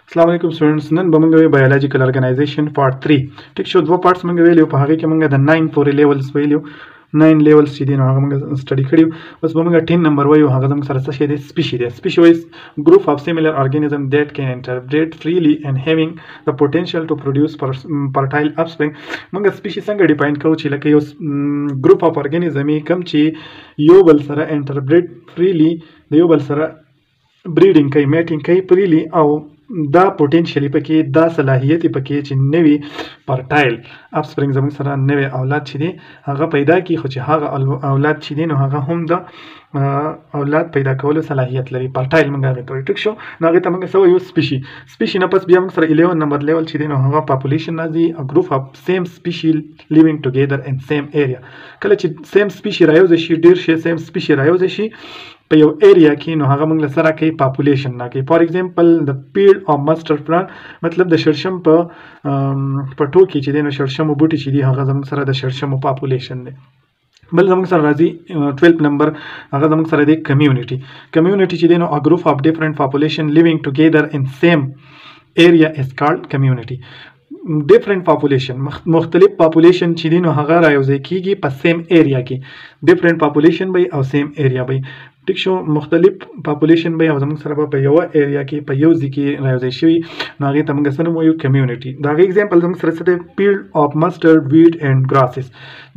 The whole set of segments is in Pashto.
السلام علیکم سټوډنټس نن به موږ بایولوژیکل ارګنایزیشن پارت 3 ټیک شو دوه پارټس موږ ویلو په هغه کې موږ د 9 پورې لیولز ویلو 9 لیولز چې دي نو هغه موږ سټډي کړیو اوس به موږ 10 نمبر وایو هغه موږ سره څه شی دی سپیشي دی سپیشي وایز group of similar organisms that can interbreed freely and having the potential to produce fertile offspring موږ سپیشي څنګه ډیفاین کوو چې لکه یو group of organism کم چې یو بل سره interbreed freely د یو بل سره breeding کوي میټینګ کوي freely او دا پوتنشلی پکې دا صلاحیت پکې چې نوی فرټایل افسپرینګ زموږ سره نوی اولاد چې دی هغه پیدا کی خو چې هغه اولاد چې دی نو هغه هم د اولاد پیدا کولو صلاحیت لري فرټایل موږ هغه ته ټیک شو نو هغه ته موږ سو یو سپیشي نه پس بیا موږ سره 11 نمبر لیول چې دی نو هغه پاپولیشن راځي ا ګروپ اف سیم سپیشي لیوینګ ټوګیدر ان سیم ایریا کله چې سیم سپیشي رايوځي شي ډیر شي سیم سپیشي رايوځي شي په یو ایریا کې نو هغه موږ سره کوي پاپولیشن نه کوي فار ایگزامپل د پیډ او مستر پلان مطلب د شړشم په ټوکی چې دی نو شړشم بوټي چې دی هغه زموږ سره د شړشم پاپولیشن دی بل زموږ سره راځي 12 نمبر هغه زموږ سره دی کمیونټي چې دی نو ا ګروپ اف ډیفرنٹ پاپولیشن لیوینګ ټوګیدر ان سیم ایریا از کالډ کمیونټي ډیفرنٹ پاپولیشن مختلف پاپولیشن چې دی نو هغه رايوځي کیږي په سیم ایریا کې ډیفرنٹ پاپولیشن به او سیم ایریا به ټیک شو مختلف پاپولیشن به او زموږ سره په یو ایریا کې په یو ځای کې راځي شوی نو هغه ته موږ سره یو کمیونټي دا ایگزامپل زموږ سره څه دی فیلډ اف مسترډ ویټ اینڈ ګراسز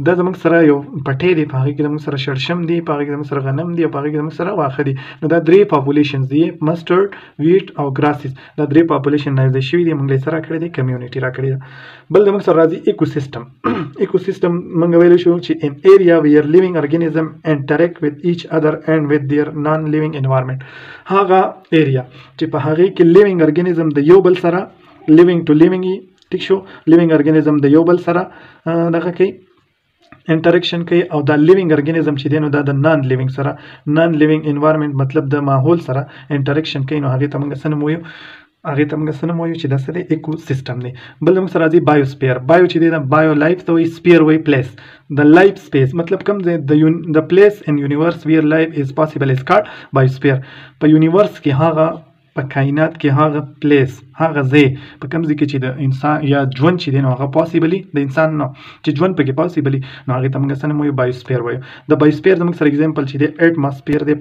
دا زموږ سره یو پټی دی په هغه کې زموږ سره شړشم دی په هغه کې زموږ سره غنم دی په هغه کې زموږ سره واخه دی نو دا درې پاپولیشنز دي مسترډ ویټ او ګراسز دا درې پاپولیشن راځي شوی دی موږ سره کړی دی کمیونټي را کړی بل زموږ سره راځي ایکوسیستم موږ ویل شو چې ان ایریا ویر لیوینګ ارګانیزم انټریکټ وذ ایچ اذر اینڈ وذ their non-living environment هغه ایریا چې په هغه کې لیوینګ ارګانیزم د یو بل سره لیوینګ ټو لیوینګ ټیک شو لیوینګ ارګانیزم د یو بل سره دغه کوي انټریکشن کوي او دا لیوینګ ارګانیزم چې دی نو دا د نان لیوینګ سره نان لیوینګ انوایرنمنت مطلب د ماحول سره انټریکشن کوي نو هغه ته موږ سن وایو چې دا څه دی ایکو سیستم دی بل موږ سره راځي بایوسفیر بایو چې دی دا بایو لایف ته وایي سپیر وایي پلیس د لایف سپیس مطلب کوم ځای د پلیس ان یونیورس ویر لایف از پاسبل از کالډ بایوسفیر په یونیورس کې هغه په کائنات کې هغه پلیس هغه ځای په کوم ځای کې چې د انسان یا ژوند چې دی نو هغه پاسبلی د انسان نو چې ژوند پکې پاسبلی نو هغه ته موږ سره بایوسفیر وایو د بایوسفیر زموږ سره ایگزامپل چې دی اټماسفیر دی